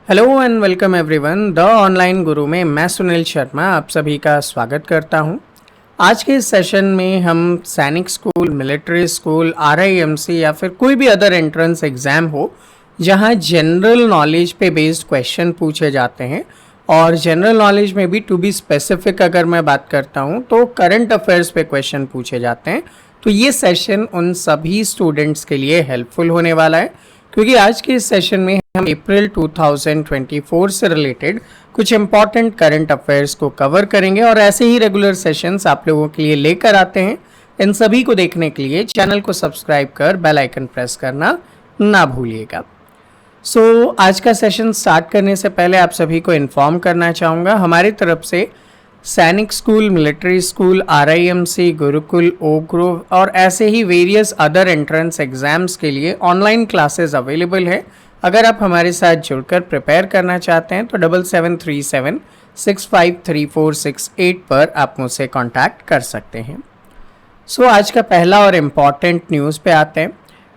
Hello and welcome everyone. The online गुरु में मैं सुनील शर्मा आप सभी का स्वागत करता हूं। आज के इस सेशन में हम सैनिक स्कूल, मिलिट्री स्कूल, आरआईएमसी या फिर कोई भी अदर एंट्रेंस एग्ज़ाम हो जहां जनरल नॉलेज पे बेस्ड क्वेश्चन पूछे जाते हैं, और जनरल नॉलेज में भी टू बी स्पेसिफिक अगर मैं बात करता हूं तो करंट अफेयर्स पे क्वेश्चन पूछे जाते हैं। तो ये सेशन उन सभी स्टूडेंट्स के लिए हेल्पफुल होने वाला है, क्योंकि आज के इस सेशन में हम अप्रैल 2024 से रिलेटेड कुछ इंपॉर्टेंट करंट अफेयर्स को कवर करेंगे और ऐसे ही रेगुलर सेशंस आप लोगों के लिए लेकर आते हैं। इन सभी को देखने के लिए चैनल को सब्सक्राइब कर बेल आइकन प्रेस करना ना भूलिएगा। आज का सेशन स्टार्ट करने से पहले आप सभी को इन्फॉर्म करना चाहूँगा, हमारी तरफ से Sainik school, military school, RIMC, Gurukul, Oak Grove और ऐसे ही वेरियस अदर एंट्रेंस एग्जाम्स के लिए ऑनलाइन क्लासेस अवेलेबल है। अगर आप हमारे साथ जुड़कर प्रिपेयर करना चाहते हैं तो 7737653468 पर आप मुझसे कांटेक्ट कर सकते हैं। आज का पहला और इम्पॉर्टेंट न्यूज़ पे आते हैं।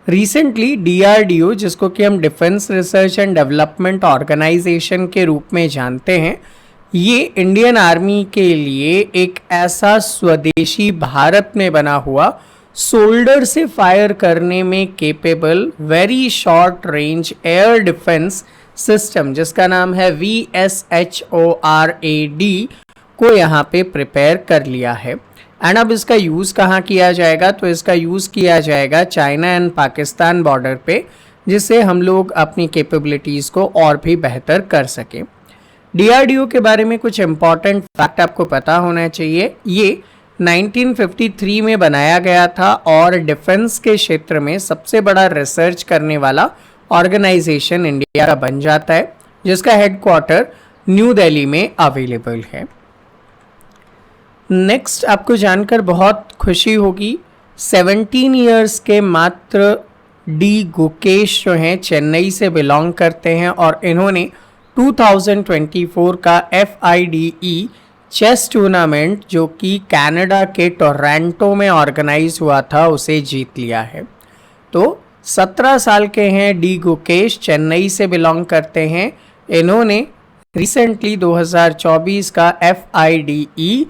रिसेंटली डीआरडीओ, जिसको कि हम Defence Research and Development Organisation के रूप में जानते हैं, ये इंडियन आर्मी के लिए एक ऐसा स्वदेशी भारत में बना हुआ शोल्डर से फायर करने में capable very short range air defence system, जिसका नाम है VSHORAD, को यहाँ पे प्रिपेयर कर लिया है। एंड अब इसका यूज़ कहाँ किया जाएगा? तो इसका यूज़ किया जाएगा चाइना एंड पाकिस्तान बॉर्डर पे, जिससे हम लोग अपनी कैपेबिलिटीज़ को और भी बेहतर कर सकें। डीआरडीओ के बारे में कुछ इंपॉर्टेंट फैक्ट आपको पता होना चाहिए। ये 1953 में बनाया गया था और डिफेंस के क्षेत्र में सबसे बड़ा रिसर्च करने वाला ऑर्गेनाइजेशन इंडिया का बन जाता है, जिसका हेडक्वार्टर न्यू दिल्ली में अवेलेबल है। नेक्स्ट आपको जानकर बहुत खुशी होगी, 17 इयर्स के मात्र डी गुकेश जो हैं चेन्नई से बिलोंग करते हैं और इन्होंने 2024 का FIDE चेस टूर्नामेंट, जो कि कनाडा के टोरंटो में ऑर्गेनाइज हुआ था, उसे जीत लिया है। तो 17 साल के हैं डी गुकेश, चेन्नई से बिलोंग करते हैं। इन्होंने रिसेंटली 2024 का FIDE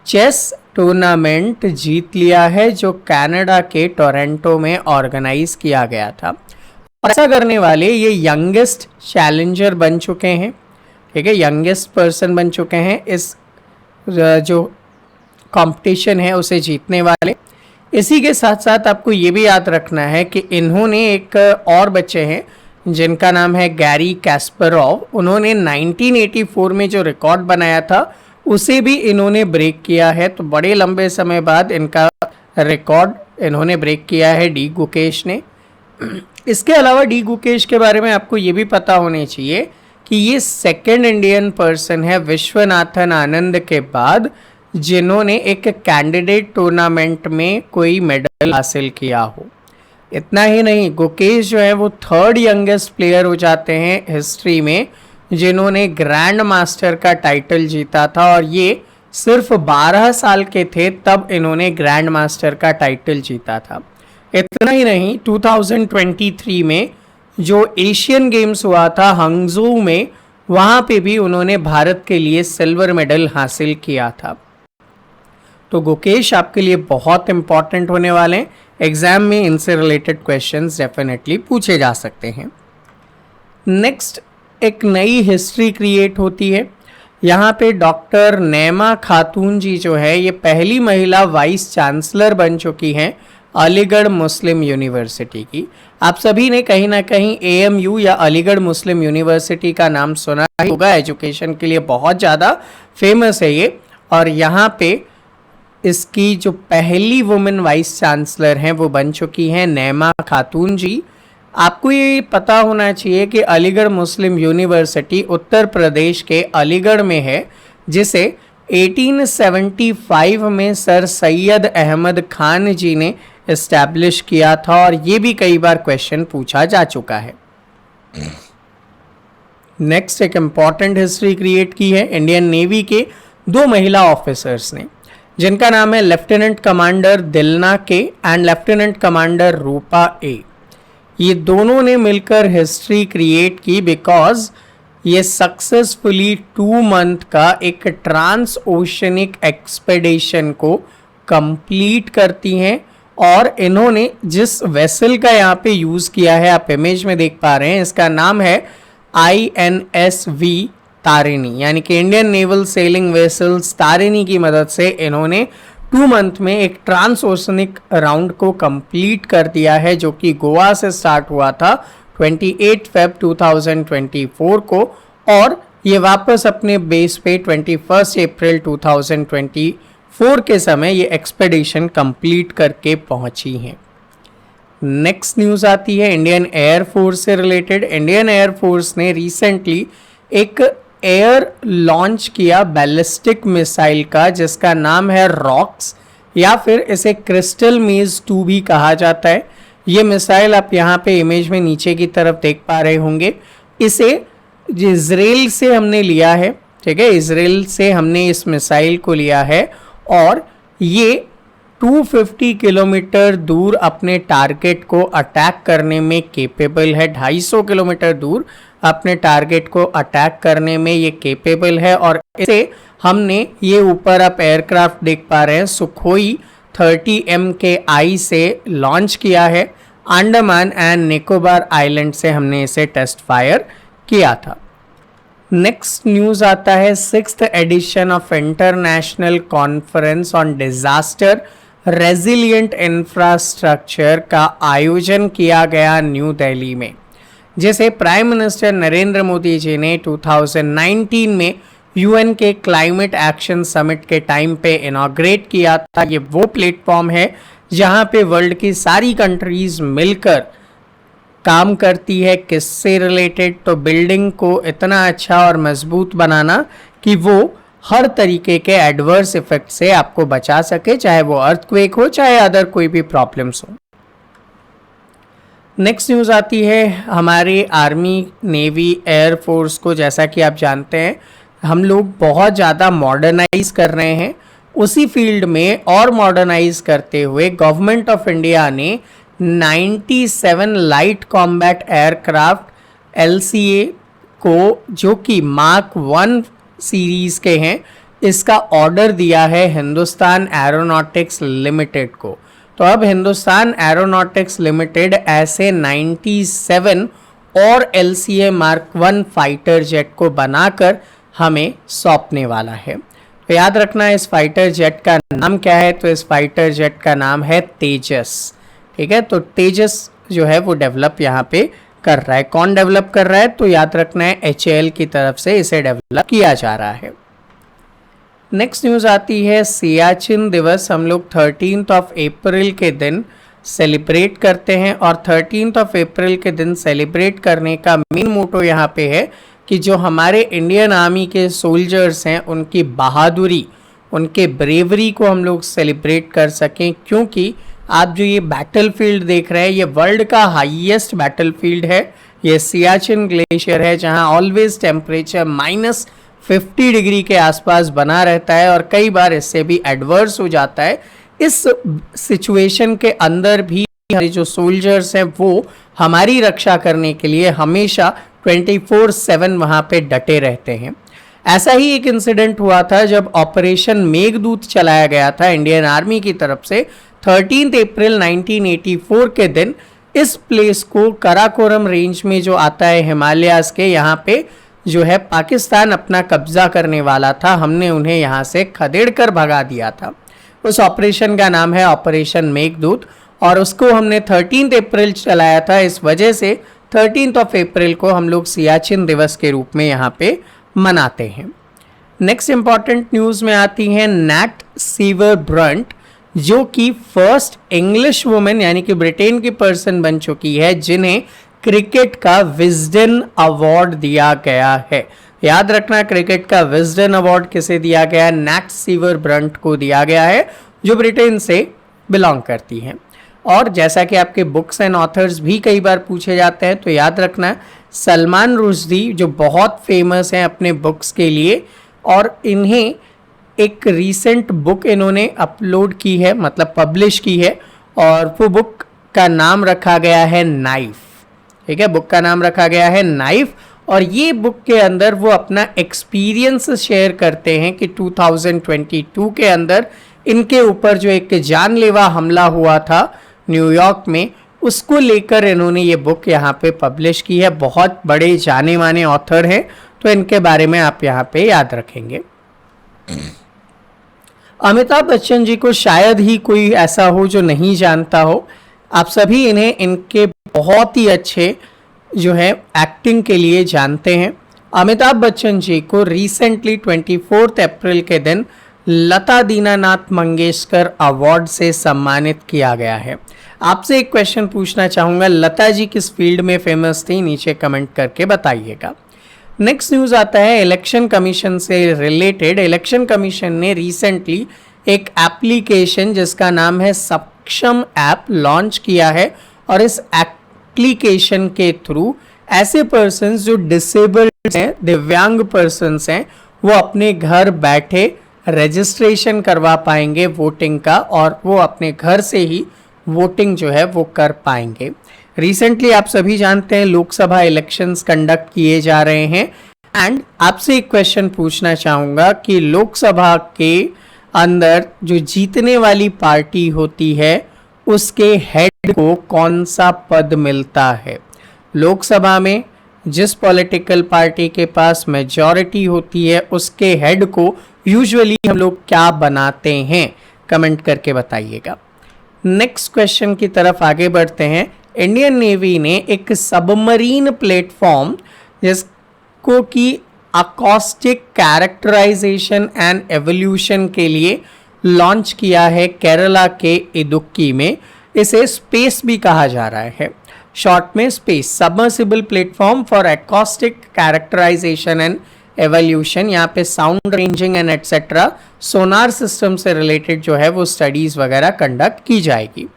चेस टूर्नामेंट जीत लिया है, जो कनाडा के टोरंटो में ऑर्गेनाइज किया गया था। और ऐसा करने वाले ये यंगेस्ट चैलेंजर बन चुके हैं, ठीक है, यंगेस्ट पर्सन बन चुके हैं इस जो कंपटीशन है उसे जीतने वाले। इसी के साथ साथ आपको ये भी याद रखना है कि इन्होंने एक और बच्चे हैं जिनका नाम है गैरी कैस्परोव। उन्होंने 1984 में जो रिकॉर्ड बनाया था उसे भी इन्होंने ब्रेक किया है। तो बड़े लंबे समय बाद इनका रिकॉर्ड इन्होंने ब्रेक किया है डी गुकेश ने। इसके अलावा डी गुकेश के बारे में आपको ये भी पता होने चाहिए कि ये सेकंड इंडियन पर्सन है विश्वनाथन आनंद के बाद जिन्होंने एक कैंडिडेट टूर्नामेंट में कोई मेडल हासिल किया हो। इतना ही नहीं, गुकेश जो है वो थर्ड यंगेस्ट प्लेयर हो जाते हैं हिस्ट्री में जिन्होंने ग्रैंड मास्टर का टाइटल जीता था, और ये सिर्फ 12 साल के थे तब इन्होंने ग्रैंड मास्टर का टाइटल जीता था। इतना ही नहीं, 2023 में जो एशियन गेम्स हुआ था हंगझोउ में, वहाँ पे भी उन्होंने भारत के लिए सिल्वर मेडल हासिल किया था। तो गुकेश आपके लिए बहुत इंपॉर्टेंट होने वाले हैं, एग्जाम में इनसे रिलेटेड क्वेश्चंस डेफिनेटली पूछे जा सकते हैं। नेक्स्ट एक नई हिस्ट्री क्रिएट होती है। यहाँ पे डॉक्टर नैमा खातून जी जो है ये पहली महिला वाइस चांसलर बन चुकी हैं अलीगढ़ मुस्लिम यूनिवर्सिटी की। आप सभी ने कहीं ना कहीं AMU या अलीगढ़ मुस्लिम यूनिवर्सिटी का नाम सुना ही होगा, एजुकेशन के लिए बहुत ज़्यादा फेमस है ये। और यहाँ पे इसकी जो पहली वुमेन वाइस चांसलर हैं वो बन चुकी हैं नैमा खातून जी। आपको ये पता होना चाहिए कि अलीगढ़ मुस्लिम यूनिवर्सिटी उत्तर प्रदेश के अलीगढ़ में है, जिसे 1875 में सर सैयद अहमद खान जी ने इस्टेब्लिश किया था, और ये भी कई बार क्वेश्चन पूछा जा चुका है। नेक्स्ट एक इम्पॉर्टेंट हिस्ट्री क्रिएट की है इंडियन नेवी के 2 महिला ऑफिसर्स ने, जिनका नाम है लेफ्टिनेंट कमांडर दिलना के एंड लेफ्टिनेंट कमांडर रूपा ए। ये दोनों ने मिलकर हिस्ट्री क्रिएट की बिकॉज ये सक्सेसफुली 2 मंथ का एक ट्रांस ओशनिक एक्सपेडिशन को कंप्लीट करती हैं। और इन्होंने जिस वेसल का यहाँ पे यूज़ किया है, आप इमेज में देख पा रहे हैं, इसका नाम है INSV तारिणी, यानी कि Indian naval selling vessels Tarini की मदद से इन्होंने 2 मंथ में एक ट्रांस ओशनिक राउंड को कंप्लीट कर दिया है, जो कि गोवा से स्टार्ट हुआ था 28 फेब 2024 को, और ये वापस अपने बेस पे 21 अप्रैल 2024 के समय ये एक्सपेडिशन कंप्लीट करके पहुंची हैं। नेक्स्ट न्यूज़ आती है इंडियन एयरफोर्स से रिलेटेड। इंडियन एयरफोर्स ने रिसेंटली एक एयर लॉन्च किया बैलिस्टिक मिसाइल का, जिसका नाम है रॉक्स, या फिर इसे क्रिस्टल मेज 2 भी कहा जाता है। ये मिसाइल आप यहाँ पे इमेज में नीचे की तरफ देख पा रहे होंगे। इसे इजराइल से हमने लिया है, ठीक है, इजराइल से हमने इस मिसाइल को लिया है, और ये 250 किलोमीटर दूर अपने टारगेट को अटैक करने में केपेबल है। 250 किलोमीटर दूर अपने टारगेट को अटैक करने में ये केपेबल है। और इसे हमने, ये ऊपर आप एयरक्राफ्ट देख पा रहे हैं, सुखोई 30 MKI से लॉन्च किया है। अंडमान एंड निकोबार आइलैंड से हमने इसे टेस्ट फायर किया था। नेक्स्ट न्यूज़ आता है 6th edition of international conference on disaster resilient infrastructure का आयोजन किया गया न्यू दिल्ली में, जिसे प्राइम मिनिस्टर नरेंद्र मोदी जी ने 2019 में UN के क्लाइमेट एक्शन समिट के टाइम पे इनॉग्रेट किया था। ये वो प्लेटफॉर्म है जहां पे वर्ल्ड की सारी कंट्रीज मिलकर काम करती है। किससे रिलेटेड? तो बिल्डिंग को इतना अच्छा और मजबूत बनाना कि वो हर तरीके के एडवर्स इफेक्ट से आपको बचा सके, चाहे वो अर्थक्वेक हो, चाहे अदर कोई भी प्रॉब्लम्स हो। नेक्स्ट न्यूज़ आती है हमारे आर्मी, नेवी, एयरफोर्स को, जैसा कि आप जानते हैं हम लोग बहुत ज़्यादा मॉडर्नाइज कर रहे हैं। उसी फील्ड में और मॉडर्नाइज करते हुए गवर्नमेंट ऑफ इंडिया ने 97 लाइट कॉम्बैट एयरक्राफ्ट LCA को, जो कि मार्क 1 सीरीज के हैं, इसका ऑर्डर दिया है हिंदुस्तान एरोनॉटिक्स लिमिटेड को। तो अब हिंदुस्तान एरोनॉटिक्स लिमिटेड ऐसे 97 और LCA मार्क 1 फाइटर जेट को बनाकर हमें सौंपने वाला है। तो याद रखना इस फाइटर जेट का नाम क्या है, तो इस फाइटर जेट का नाम है तेजस, ठीक है। तो तेजस जो है वो डेवलप यहाँ पे कर रहा है। कौन डेवलप कर रहा है? तो याद रखना है HAL की तरफ से इसे डेवलप किया जा रहा है। नेक्स्ट न्यूज़ आती है सियाचिन दिवस। हम लोग 13th ऑफ अप्रैल के दिन सेलिब्रेट करते हैं, और 13th ऑफ अप्रैल के दिन सेलिब्रेट करने का मेन मोटो यहाँ पे है कि जो हमारे इंडियन आर्मी के सोल्जर्स हैं उनकी बहादुरी, उनके ब्रेवरी को हम लोग सेलिब्रेट कर सकें। क्योंकि आप जो ये बैटलफील्ड देख रहे हैं, ये वर्ल्ड का हाईएस्ट बैटलफील्ड है। ये सियाचिन ग्लेशियर है, जहां ऑलवेज टेम्परेचर -50 डिग्री के आसपास बना रहता है, और कई बार इससे भी एडवर्स हो जाता है। इस सिचुएशन के अंदर भी हमारे जो सोल्जर्स हैं वो हमारी रक्षा करने के लिए हमेशा 24/7 वहाँ पे डटे रहते हैं। ऐसा ही एक इंसिडेंट हुआ था जब ऑपरेशन मेघदूत चलाया गया था इंडियन आर्मी की तरफ से 13 अप्रैल 1984 के दिन। इस प्लेस को कराकोरम रेंज में जो आता है हिमालयाज के, यहाँ पे जो है पाकिस्तान अपना कब्जा करने वाला था, हमने उन्हें यहाँ से खदेड़ कर भगा दिया था। उस ऑपरेशन का नाम है ऑपरेशन मेघदूत, और उसको हमने 13 अप्रैल चलाया था। इस वजह से 13 ऑफ अप्रैल को हम लोग सियाचिन दिवस के रूप में यहाँ पे मनाते हैं। नेक्स्ट इंपॉर्टेंट न्यूज़ में आती है नैट सीवर ब्रंट, जो कि फर्स्ट इंग्लिश वुमेन यानी कि ब्रिटेन की पर्सन बन चुकी है जिन्हें क्रिकेट का विजडन अवार्ड दिया गया है। याद रखना, क्रिकेट का विजडन अवार्ड किसे दिया गया है? नैट सीवर ब्रंट को दिया गया है, जो ब्रिटेन से बिलोंग करती हैं। और जैसा कि आपके बुक्स एंड ऑथर्स भी कई बार पूछे जाते हैं, तो याद रखना सलमान रुश्दी जो बहुत फेमस हैं अपने बुक्स के लिए, और इन्हें एक रीसेंट बुक इन्होंने अपलोड की है, मतलब पब्लिश की है, और वो बुक का नाम रखा गया है नाइफ, ठीक है। बुक का नाम रखा गया है नाइफ, और ये बुक के अंदर वो अपना एक्सपीरियंस शेयर करते हैं कि 2022 के अंदर इनके ऊपर जो एक जानलेवा हमला हुआ था न्यूयॉर्क में, उसको लेकर इन्होंने ये बुक यहाँ पे पब्लिश की है। बहुत बड़े जाने माने ऑथर हैं, तो इनके बारे में आप यहाँ पे याद रखेंगे। अमिताभ बच्चन जी को शायद ही कोई ऐसा हो जो नहीं जानता हो। आप सभी इन्हें इनके बहुत ही अच्छे जो है एक्टिंग के लिए जानते हैं। अमिताभ बच्चन जी को रिसेंटली 24 अप्रैल के दिन लता दीनानाथ मंगेशकर अवार्ड से सम्मानित किया गया है। आपसे एक क्वेश्चन पूछना चाहूँगा, लता जी किस फील्ड में फेमस थी? नीचे कमेंट करके बताइएगा। नेक्स्ट न्यूज़ आता है इलेक्शन कमीशन से रिलेटेड। इलेक्शन कमीशन ने रिसेंटली एक एप्लीकेशन जिसका नाम है सक्षम ऐप लॉन्च किया है, और इस एप्लीकेशन के थ्रू ऐसे पर्सन्स जो डिसेबल्ड हैं, दिव्यांग पर्सन्स हैं, वो अपने घर बैठे रजिस्ट्रेशन करवा पाएंगे वोटिंग का, और वो अपने घर से ही वोटिंग जो है वो कर पाएंगे। रिसेंटली आप सभी जानते हैं लोकसभा इलेक्शंस कंडक्ट किए जा रहे हैं, एंड आपसे एक क्वेश्चन पूछना चाहूँगा कि लोकसभा के अंदर जो जीतने वाली पार्टी होती है उसके हेड को कौन सा पद मिलता है? लोकसभा में जिस पॉलिटिकल पार्टी के पास मेजॉरिटी होती है उसके हेड को यूजुअली हम लोग क्या बनाते हैं? कमेंट करके बताइएगा। नेक्स्ट क्वेश्चन की तरफ आगे बढ़ते हैं। इंडियन नेवी ने एक सबमरीन प्लेटफॉर्म जिसको कि अकॉस्टिक कैरेक्टराइजेशन एंड एवोल्यूशन के लिए लॉन्च किया है केरला के इदुक्की में। इसे स्पेस भी कहा जा रहा है, शॉर्ट में space, submersible platform for acoustic characterisation and evolution. यहाँ पे sound ranging and etcetera sonar system से रिलेटेड जो है वो स्टडीज़ वगैरह कंडक्ट की जाएगी।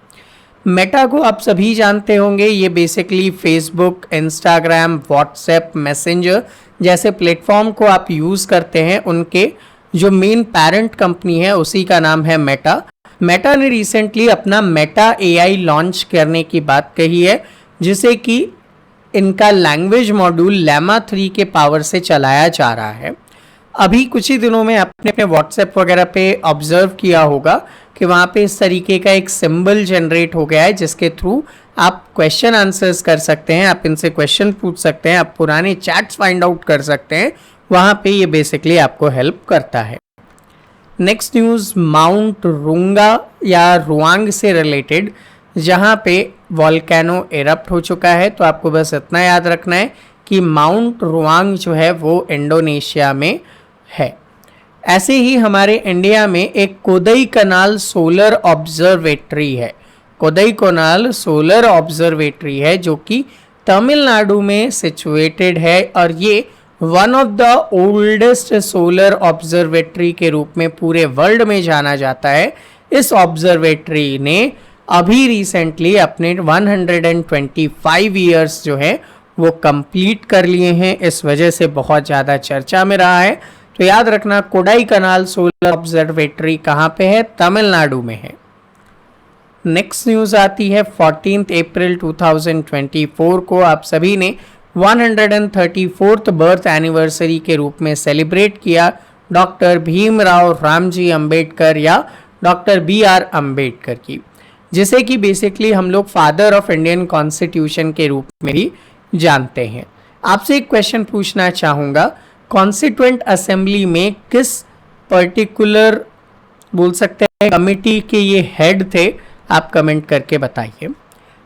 मेटा को आप सभी जानते होंगे, ये basically Facebook, Instagram, WhatsApp, messenger जैसे प्लेटफॉर्म को आप यूज़ करते हैं, उनके जो मेन पेरेंट कंपनी है उसी का नाम है मेटा। मेटा ने रिसेंटली अपना मेटा एआई लॉन्च करने की बात कही है, जिसे कि इनका लैंग्वेज मॉड्यूल लैमा 3 के पावर से चलाया जा रहा है। अभी कुछ ही दिनों में आपने अपने व्हाट्सएप वगैरह पे ऑब्जर्व किया होगा कि वहाँ पे इस तरीके का एक सिंबल जनरेट हो गया है, जिसके थ्रू आप क्वेश्चन आंसर्स कर सकते हैं, आप इनसे क्वेश्चन पूछ सकते हैं, आप पुराने चैट्स फाइंड आउट कर सकते हैं। वहाँ पे ये बेसिकली आपको हेल्प करता है। नेक्स्ट न्यूज़ माउंट रुंगा या रुआंग से रिलेटेड, जहाँ पे वॉल्केनो एरप्ट हो चुका है। तो आपको बस इतना याद रखना है कि माउंट रुआंग जो है वो इंडोनेशिया में है। ऐसे ही हमारे इंडिया में एक कोदई कनाल सोलर ऑब्जर्वेटरी है। कोदई कनाल सोलर ऑब्जर्वेटरी है जो कि तमिलनाडु में सिचुएटेड है, और ये one of the oldest solar observatory के रूप में पूरे वर्ल्ड में जाना जाता है। इस ऑब्जर्वेटरी ने अभी रिसेंटली अपने 125 ईयर्स जो है वो कंप्लीट कर लिए हैं, इस वजह से बहुत ज़्यादा चर्चा में रहा है। तो याद रखना कोडाई कनाल सोलर ऑब्जर्वेटरी कहाँ पे है? तमिलनाडु में है। नेक्स्ट न्यूज़ आती है 14 अप्रैल 2024 को आप सभी ने 134th बर्थ एनिवर्सरी के रूप में सेलिब्रेट किया डॉक्टर भीमराव रामजी अंबेडकर या डॉक्टर BR अंबेडकर की, जिसे कि बेसिकली हम लोग फादर ऑफ इंडियन कॉन्स्टिट्यूशन के रूप में भी जानते हैं। आपसे एक क्वेश्चन पूछना चाहूँगा, कॉन्स्टिट्यूएंट असेंबली में किस पर्टिकुलर बोल सकते हैं कमिटी के ये हेड थे? आप कमेंट करके बताइए।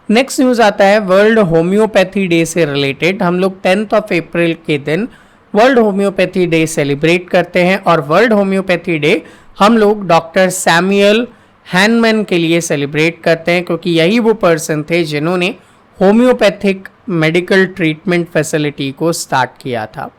नेक्स्ट न्यूज़ आता है वर्ल्ड होम्योपैथी डे से रिलेटेड। हम लोग 10 अप्रैल के दिन वर्ल्ड होम्योपैथी डे सेलिब्रेट करते हैं, और वर्ल्ड होम्योपैथी डे हम लोग डॉक्टर सैमुअल हैनमैन के लिए सेलिब्रेट करते हैं, क्योंकि यही वो पर्सन थे जिन्होंने होम्योपैथिक मेडिकल ट्रीटमेंट फैसिलिटी को स्टार्ट किया था।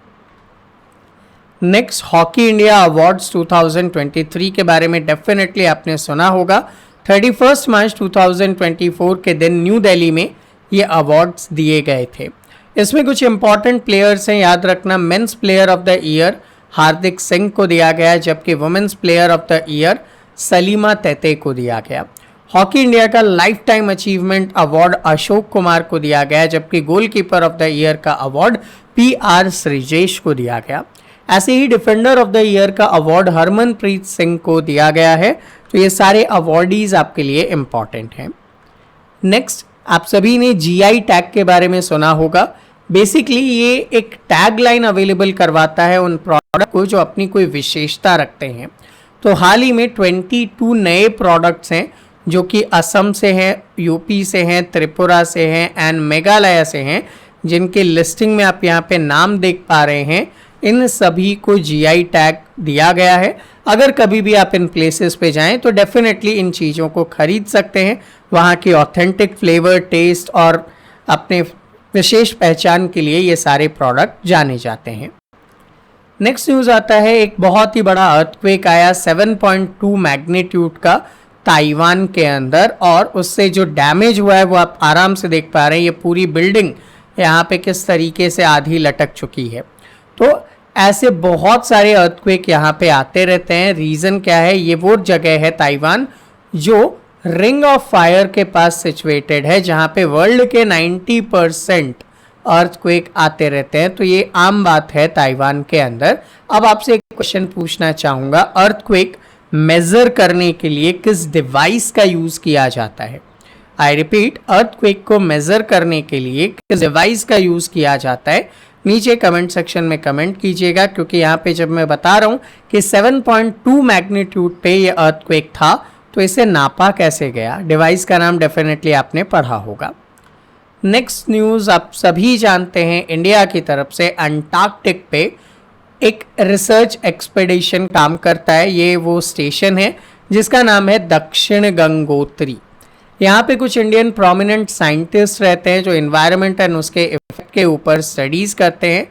नेक्स्ट हॉकी इंडिया अवार्ड्स 2023 के बारे में डेफिनेटली आपने सुना होगा। 31 मार्च 2024 के दिन न्यू दिल्ली में ये अवार्ड्स दिए गए थे। इसमें कुछ इंपॉर्टेंट प्लेयर्स हैं, याद रखना। Men's player of the year Hardik Singh को दिया गया, जबकि women's player of the year Salima Tete को दिया गया। हॉकी इंडिया का lifetime achievement award Ashok Kumar को दिया गया, जबकि गोलकीपर ऑफ द ईयर का अवार्ड PR श्रीजेश को दिया गया। ऐसे ही डिफेंडर ऑफ द ईयर का अवार्ड हरमनप्रीत सिंह को दिया गया है। तो ये सारे अवार्डीज आपके लिए इंपॉर्टेंट हैं। नेक्स्ट, आप सभी ने GI टैग के बारे में सुना होगा। बेसिकली ये एक टैग लाइन अवेलेबल करवाता है उन प्रोडक्ट को जो अपनी कोई विशेषता रखते हैं। तो हाल ही में 22 नए प्रोडक्ट्स हैं जो कि असम से हैं, यूपी से हैं, त्रिपुरा से हैं एंड मेघालय से हैं, जिनके लिस्टिंग में आप यहाँ पे नाम देख पा रहे हैं। इन सभी को GI टैग दिया गया है। अगर कभी भी आप इन प्लेसेस पे जाएं तो डेफिनेटली इन चीज़ों को खरीद सकते हैं। वहाँ की ऑथेंटिक फ्लेवर, टेस्ट और अपने विशेष पहचान के लिए ये सारे प्रोडक्ट जाने जाते हैं। नेक्स्ट न्यूज़ आता है, एक बहुत ही बड़ा अर्थक्वेक आया 7.2 मैग्नीट्यूड का ताइवान के अंदर, और उससे जो डैमेज हुआ है वो आप आराम से देख पा रहे हैं। ये पूरी बिल्डिंग यहाँ पे किस तरीके से आधी लटक चुकी है। तो ऐसे बहुत सारे अर्थक्वेक यहाँ पे आते रहते हैं। रीज़न क्या है? ये वो जगह है ताइवान जो रिंग ऑफ फायर के पास सिचुएटेड है, जहाँ पे वर्ल्ड के 90% अर्थक्वेक आते रहते हैं। तो ये आम बात है ताइवान के अंदर। अब आपसे एक क्वेश्चन पूछना चाहूँगा, अर्थक्वेक मेजर करने के लिए किस डिवाइस का यूज़ किया जाता है? आई रिपीट, अर्थक्वेक को मेजर करने के लिए किस डिवाइस का यूज़ किया जाता है? नीचे कमेंट सेक्शन में कमेंट कीजिएगा, क्योंकि यहाँ पे जब मैं बता रहा हूँ कि 7.2 मैग्नीट्यूड पे ये अर्थक्वेक था, तो इसे नापा कैसे गया? डिवाइस का नाम डेफिनेटली आपने पढ़ा होगा। नेक्स्ट न्यूज़, आप सभी जानते हैं इंडिया की तरफ से अंटार्कटिक पे एक रिसर्च एक्सपेडिशन काम करता है। ये वो स्टेशन है जिसका नाम है दक्षिण गंगोत्री। यहाँ पे कुछ इंडियन प्रोमिनेंट साइंटिस्ट रहते हैं जो इन्वायरमेंट एंड उसके इफेक्ट के ऊपर स्टडीज करते हैं।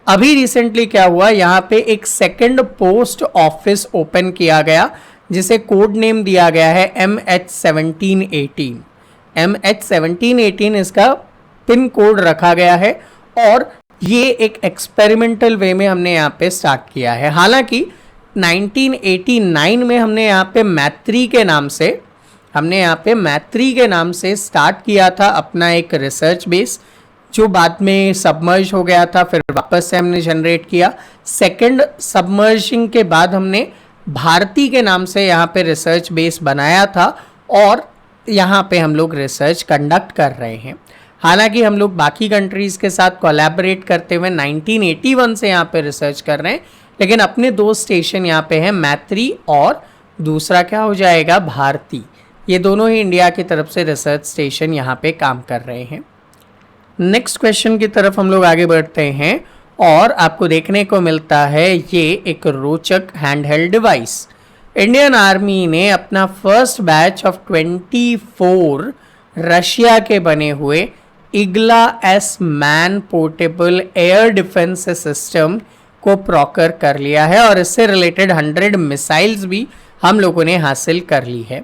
अभी रिसेंटली क्या हुआ, यहाँ पे एक सेकंड पोस्ट ऑफिस ओपन किया गया जिसे कोड नेम दिया गया है MH1718। MH1718 इसका पिन कोड रखा गया है, और ये एक एक्सपेरिमेंटल वे में हमने यहाँ पे स्टार्ट किया है। हालांकि 1989 में हमने यहाँ पे मैत्री के नाम से स्टार्ट किया था अपना एक रिसर्च बेस, जो बाद में सबमर्ज हो गया था, फिर वापस से हमने जनरेट किया। सेकंड सबमर्जिंग के बाद हमने भारती के नाम से यहाँ पे रिसर्च बेस बनाया था, और यहाँ पे हम लोग रिसर्च कंडक्ट कर रहे हैं। हालांकि हम लोग बाकी कंट्रीज़ के साथ कोलैबोरेट करते हुए 1981 से यहाँ पे रिसर्च कर रहे हैं, लेकिन अपने दो स्टेशन यहाँ पे हैं, मैत्री और दूसरा क्या हो जाएगा, भारती। ये दोनों ही इंडिया की तरफ से रिसर्च स्टेशन यहाँ पे काम कर रहे हैं। नेक्स्ट क्वेश्चन की तरफ हम लोग आगे बढ़ते हैं, और आपको देखने को मिलता है ये एक रोचक हैंडहेल्ड डिवाइस। इंडियन आर्मी ने अपना फर्स्ट बैच ऑफ 24 रशिया के बने हुए Igla S man portable air defence system को प्रॉकर कर लिया है, और इससे रिलेटेड 100 मिसाइल्स भी हम लोगों ने हासिल कर ली है।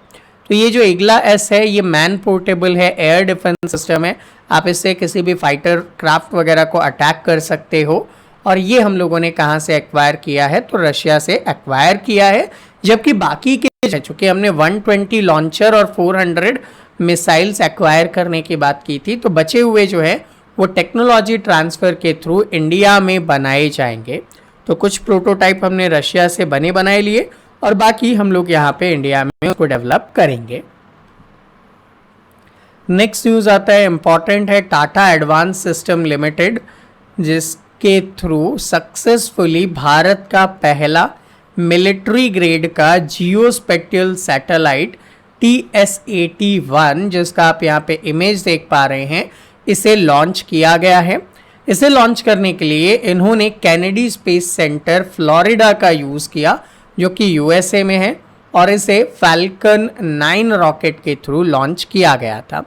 तो ये जो इग्ला एस है ये मैन पोर्टेबल है, एयर डिफेंस सिस्टम है। आप इससे किसी भी फाइटर क्राफ्ट वगैरह को अटैक कर सकते हो, और ये हम लोगों ने कहाँ से एक्वायर किया है, तो रशिया से एक्वायर किया है। जबकि बाकी के, चूँकि हमने 120 लॉन्चर और 400 मिसाइल्स एक्वायर करने की बात की थी, तो बचे हुए जो है वो टेक्नोलॉजी ट्रांसफ़र के थ्रू इंडिया में बनाए जाएंगे। तो कुछ प्रोटोटाइप हमने रशिया से बनाए लिए, और बाकी हम लोग यहाँ पे इंडिया में उसको डेवलप करेंगे। नेक्स्ट न्यूज़ आता है, इम्पॉर्टेंट है, टाटा एडवांस सिस्टम लिमिटेड, जिसके थ्रू सक्सेसफुली भारत का पहला मिलिट्री ग्रेड का जियोस्पेटियल सैटेलाइट TSAT-1, जिसका आप यहाँ पे इमेज देख पा रहे हैं, इसे लॉन्च किया गया है। इसे लॉन्च करने के लिए इन्होंने कैनेडी स्पेस सेंटर फ्लोरिडा का यूज़ किया, जो कि USA में है, और इसे फैल्कन 9 रॉकेट के थ्रू लॉन्च किया गया था।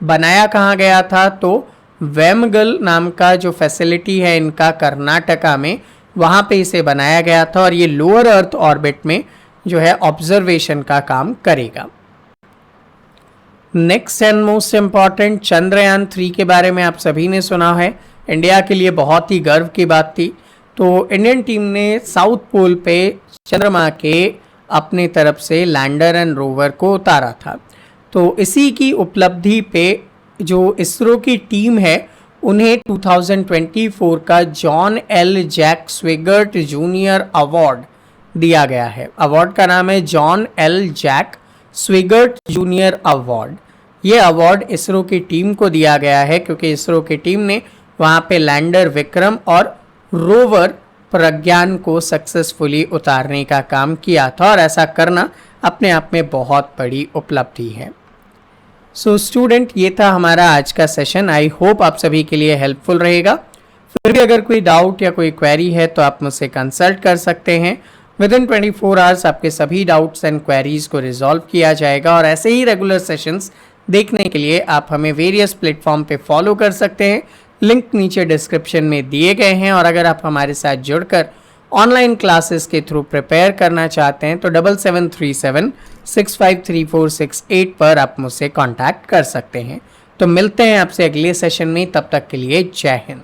बनाया कहाँ गया था, तो वेमगल नाम का जो फैसिलिटी है इनका कर्नाटका में, वहाँ पे इसे बनाया गया था, और ये लोअर अर्थ ऑर्बिट में जो है ऑब्जर्वेशन का काम करेगा। Next and most important, Chandrayaan 3 के बारे में आप सभी ने सुना है। इंडिया के लिए बहुत ही गर्व की बात थी। तो इंडियन टीम ने साउथ पोल पे चंद्रमा के अपने तरफ से लैंडर एंड रोवर को उतारा था। तो इसी की उपलब्धि पे जो इसरो की टीम है उन्हें 2024 का John L Jack Swigert junior award दिया गया है। अवार्ड का नाम है John L Jack Swigert junior award. ये अवार्ड इसरो की टीम को दिया गया है क्योंकि इसरो की टीम ने वहाँ पे लैंडर विक्रम और रोवर प्रज्ञान को सक्सेसफुली उतारने का काम किया था और ऐसा करना अपने आप में बहुत बड़ी उपलब्धि है। सो स्टूडेंट, ये था हमारा आज का सेशन। आई होप आप सभी के लिए हेल्पफुल रहेगा। फिर भी अगर कोई डाउट या कोई क्वेरी है तो आप मुझसे कंसल्ट कर सकते हैं। विद इन 24 आवर्स आपके सभी डाउट्स एंड क्वेरीज को रिजॉल्व किया जाएगा और ऐसे ही रेगुलर सेशंस देखने के लिए आप हमें वेरियस प्लेटफॉर्म पे फॉलो कर सकते हैं। लिंक नीचे डिस्क्रिप्शन में दिए गए हैं और अगर आप हमारे साथ जुड़कर ऑनलाइन क्लासेस के थ्रू प्रिपेयर करना चाहते हैं तो 7737653468 पर आप मुझसे कांटेक्ट कर सकते हैं। तो मिलते हैं आपसे अगले सेशन में, तब तक के लिए जय हिंद।